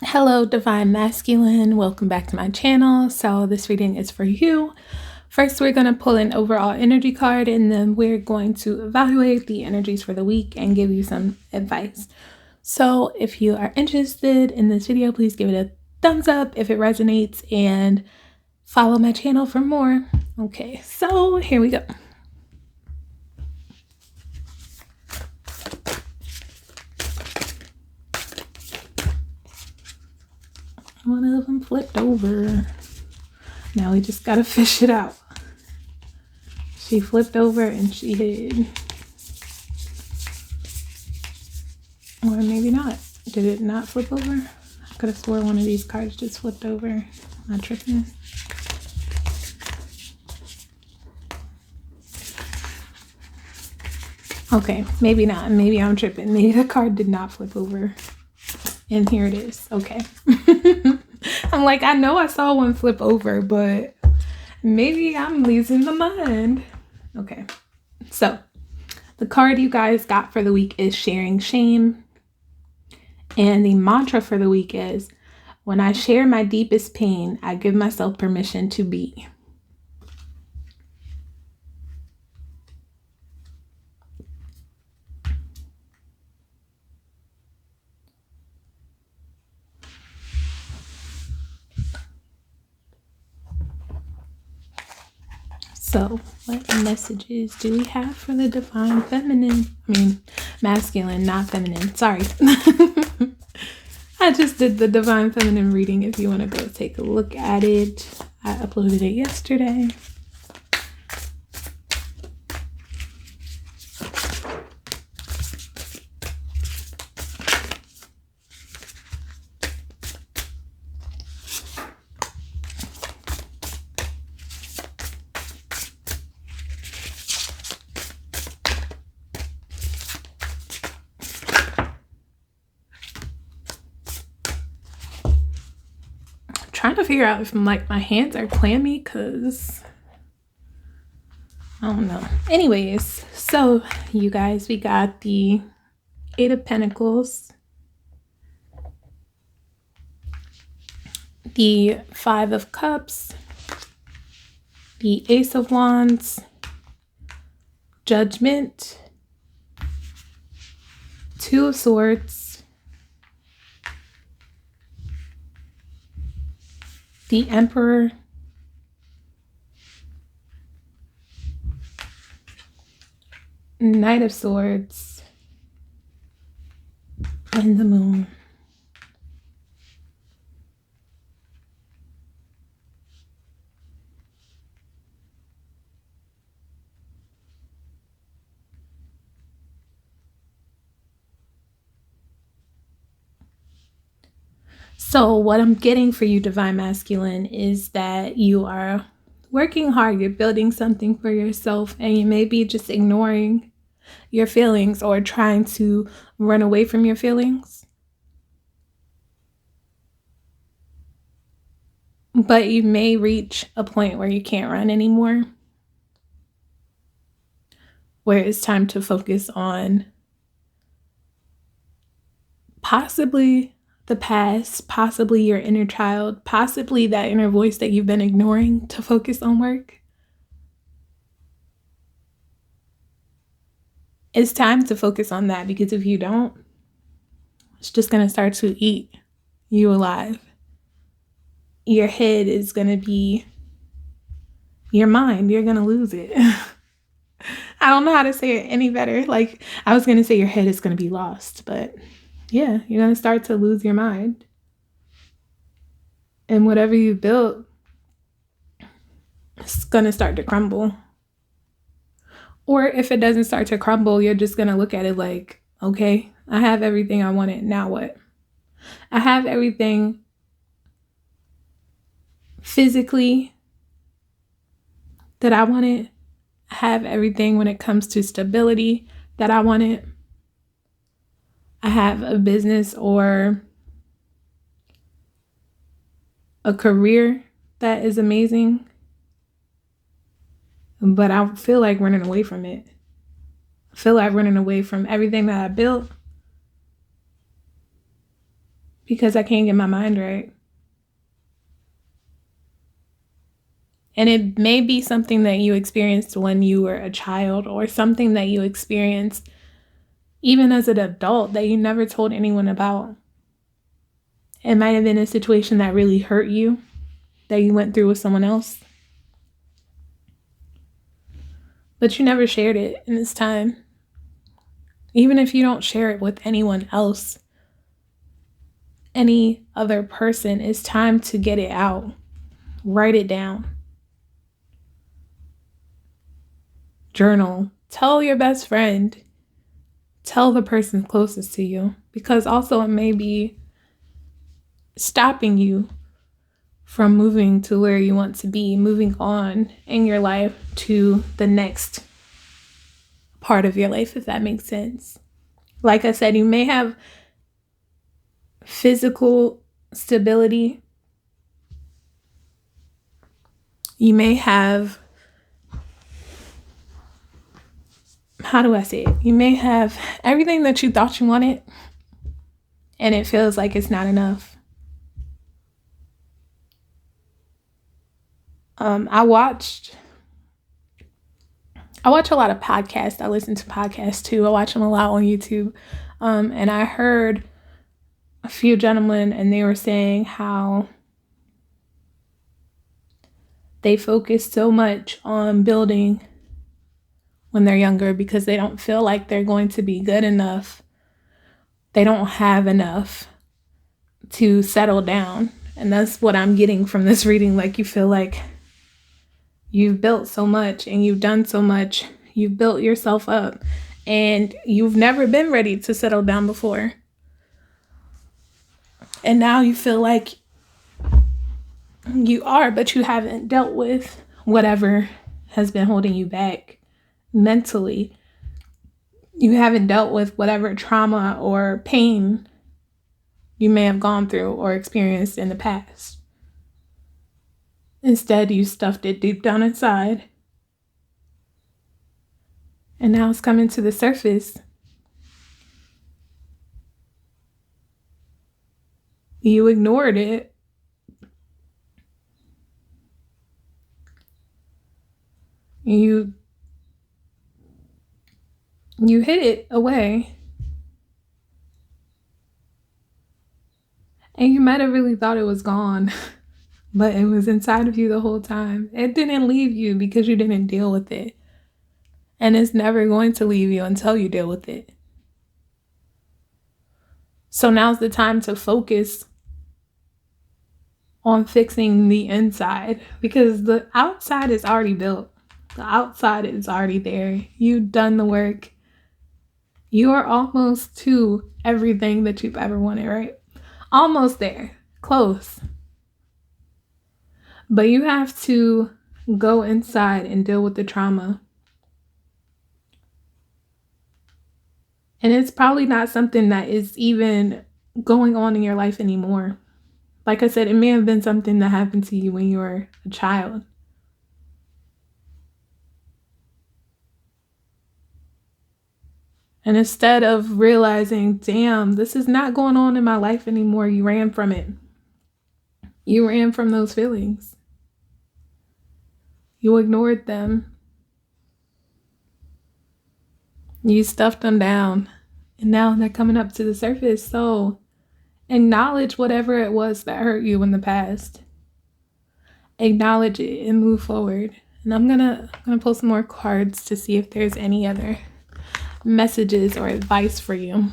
Hello, Divine Masculine. Welcome back to my channel. So this reading is for you. First, we're going to pull an overall energy card, and then we're going to evaluate the energies for the week and give you some advice. So if you are interested in this video, please give it a thumbs up if it resonates and follow my channel for more. Okay, so here we go. One of them flipped over. Now we just gotta fish it out. She flipped over and she hid. Or maybe not. Did it not flip over? I could have swore one of these cards just flipped over. Am I tripping? Okay, maybe not. Maybe I'm tripping. Maybe the card did not flip over. And here it is. Okay. I'm like, I know I saw one flip over, but maybe I'm losing my mind. Okay. So, the card you guys got for the week is Sharing Shame. And the mantra for the week is, when I share my deepest pain, I give myself permission to be. So, what messages do we have for the divine feminine? Masculine, not feminine. Sorry. I just did the divine feminine reading if you want to go take a look at it. I uploaded it yesterday. Trying to figure out if my hands are clammy because I don't know. Anyways, so you guys, we got the Eight of Pentacles, the Five of Cups, the Ace of Wands, Judgment, Two of Swords, the Emperor, Knight of Swords, and the Moon. So what I'm getting for you, Divine Masculine, is that you are working hard. You're building something for yourself, and you may be just ignoring your feelings or trying to run away from your feelings. But you may reach a point where you can't run anymore, where it's time to focus on possibly the past, possibly your inner child, possibly that inner voice that you've been ignoring, to focus on work. It's time to focus on that, because if you don't, it's just going to start to eat you alive. Your head is going to be your mind. You're going to lose it. I don't know how to say it any better. Like, I was going to say your head is going to be lost, but yeah, you're going to start to lose your mind. And whatever you built, it's going to start to crumble. Or if it doesn't start to crumble, you're just going to look at it like, okay, I have everything I wanted. Now what? I have everything physically that I wanted. I have everything when it comes to stability that I wanted. I have a business or a career that is amazing, but I feel like running away from it. feel like running away from everything that I built because I can't get my mind right. And it may be something that you experienced when you were a child, or something that you experienced even as an adult that you never told anyone about. It might have been a situation that really hurt you, that you went through with someone else, but you never shared it in this time. Even if you don't share it with anyone else, any other person, it's time to get it out. Write it down. Journal. Tell your best friend. Tell the person closest to you, because also it may be stopping you from moving to where you want to be, moving on in your life to the next part of your life, if that makes sense. Like I said, you may have physical stability. You may have, how do I say it? You may have everything that you thought you wanted, and it feels like it's not enough. I watch a lot of podcasts. I listen to podcasts too. I watch them a lot on YouTube. And I heard a few gentlemen, and they were saying how they focus so much on building when they're younger because they don't feel like they're going to be good enough. They don't have enough to settle down. And that's what I'm getting from this reading. Like, you feel like you've built so much and you've done so much. You've built yourself up and you've never been ready to settle down before. And now you feel like you are, but you haven't dealt with whatever has been holding you back mentally. You haven't dealt with whatever trauma or pain you may have gone through or experienced in the past. Instead, you stuffed it deep down inside. And now it's coming to the surface. You ignored it. You hid it away. And you might have really thought it was gone. But it was inside of you the whole time. It didn't leave you because you didn't deal with it. And it's never going to leave you until you deal with it. So now's the time to focus on fixing the inside, because the outside is already built. The outside is already there. You've done the work. You are almost to everything that you've ever wanted, right? Almost there. Close. But you have to go inside and deal with the trauma. And it's probably not something that is even going on in your life anymore. Like I said, it may have been something that happened to you when you were a child. And instead of realizing, damn, this is not going on in my life anymore, you ran from it. You ran from those feelings. You ignored them. You stuffed them down. And now they're coming up to the surface. So acknowledge whatever it was that hurt you in the past. Acknowledge it and move forward. And I'm gonna pull some more cards to see if there's any other messages or advice for you.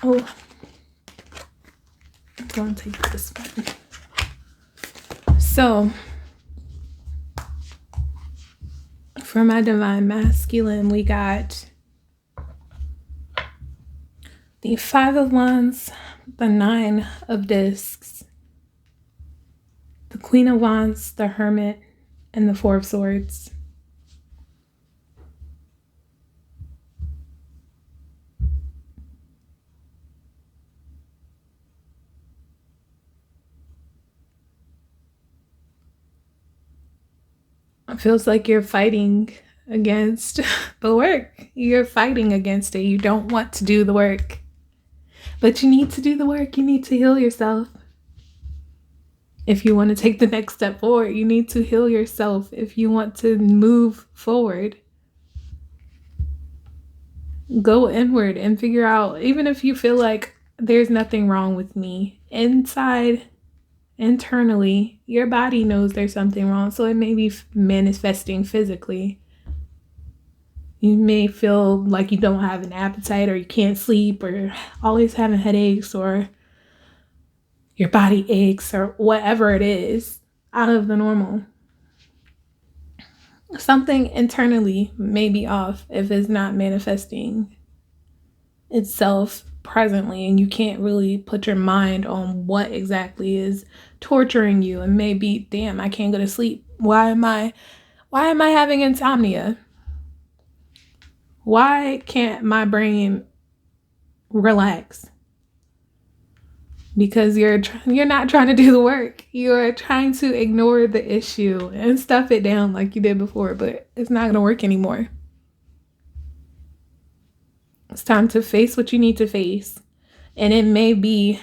Oh, Don't take this one. So, for my divine masculine, we got the 5 of Wands, the 9 of Discs, the Queen of Wands, the Hermit, and the 4 of Swords. It feels like you're fighting against the work. You're fighting against it. You don't want to do the work. But you need to do the work. You need to heal yourself. If you want to take the next step forward, you need to heal yourself. If you want to move forward, go inward and figure out, even if you feel like there's nothing wrong with me, internally, your body knows there's something wrong. So it may be manifesting physically. You may feel like you don't have an appetite, or you can't sleep, or always having headaches, or your body aches, or whatever it is out of the normal. Something internally may be off if it's not manifesting itself presently, and you can't really put your mind on what exactly is torturing you. And maybe, damn, I can't go to sleep. Why am I having insomnia? Why can't my brain relax? Because you're not trying to do the work. You're trying to ignore the issue and stuff it down like you did before, but it's not going to work anymore. It's time to face what you need to face. And it may be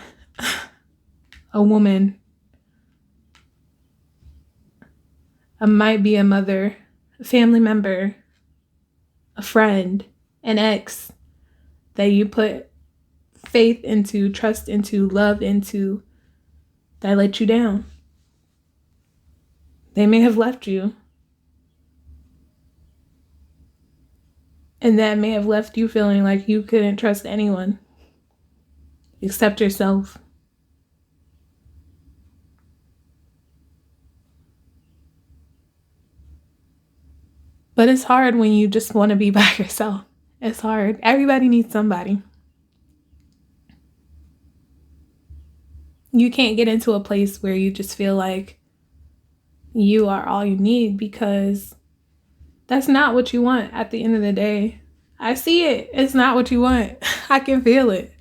a woman. It might be a mother, a family member, a friend, an ex that you put faith into, trust into, love into, that let you down. They may have left you. And that may have left you feeling like you couldn't trust anyone except yourself. But it's hard when you just want to be by yourself. It's hard. Everybody needs somebody. You can't get into a place where you just feel like you are all you need, because that's not what you want at the end of the day. I see it. It's not what you want. I can feel it.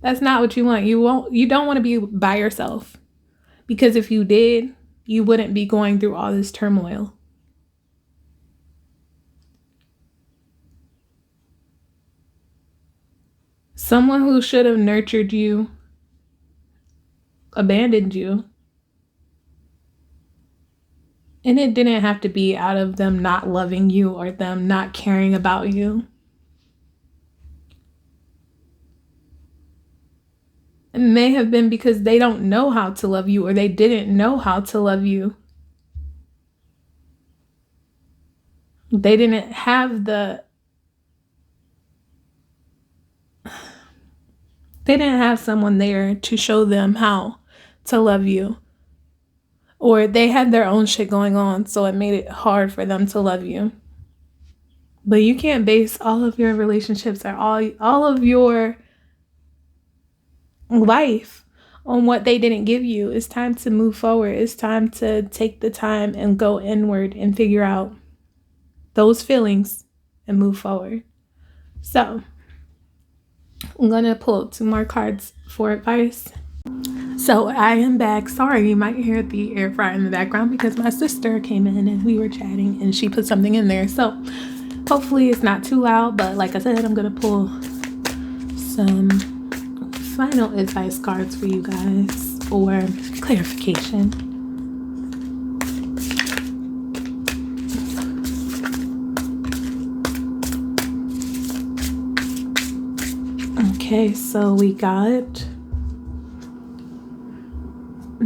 That's not what you want. You don't want to be by yourself, because if you did, you wouldn't be going through all this turmoil. Someone who should have nurtured you abandoned you. And it didn't have to be out of them not loving you or them not caring about you. It may have been because they don't know how to love you, or they didn't know how to love you. They didn't have someone there to show them how to love you. Or they had their own shit going on, so it made it hard for them to love you. But you can't base all of your relationships or all of your life on what they didn't give you. It's time to move forward. It's time to take the time and go inward and figure out those feelings and move forward. So I'm going to pull 2 more cards for advice. So I am back. Sorry, you might hear the air fryer in the background because my sister came in and we were chatting and she put something in there. So hopefully it's not too loud, but like I said, I'm going to pull some final advice cards for you guys for clarification. Okay, so we got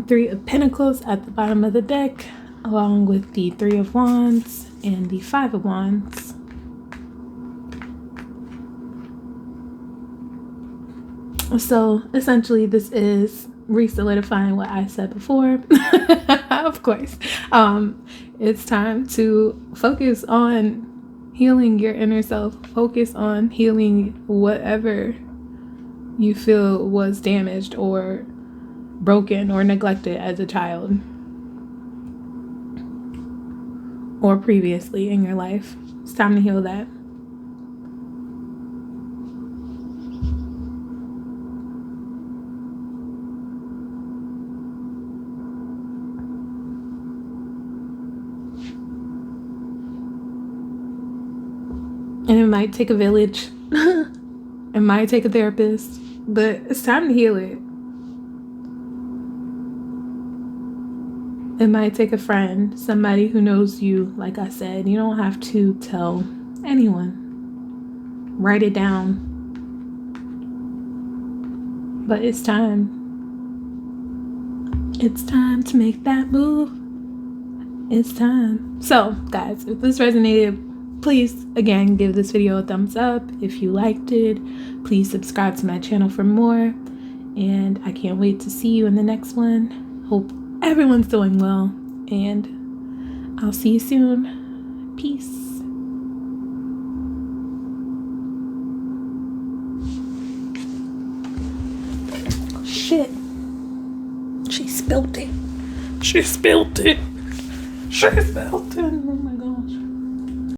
3 of Pentacles at the bottom of the deck, along with the 3 of Wands and the 5 of Wands. So essentially this is re-solidifying what I said before. Of course. It's time to focus on healing your inner self. Focus on healing whatever you feel was damaged or broken or neglected as a child or previously in your life. It's time to heal that. And it might take a village. It might take a therapist, but it's time to heal it. It might take a friend, somebody who knows you. Like I said, you don't have to tell anyone. Write it down. But it's time. It's time to make that move. It's time. So, guys, if this resonated, please, again, give this video a thumbs up. If you liked it, please subscribe to my channel for more. And I can't wait to see you in the next one. Hope everyone's doing well. And I'll see you soon. Peace. Shit. She spilled it. She spilled it. She spilled it.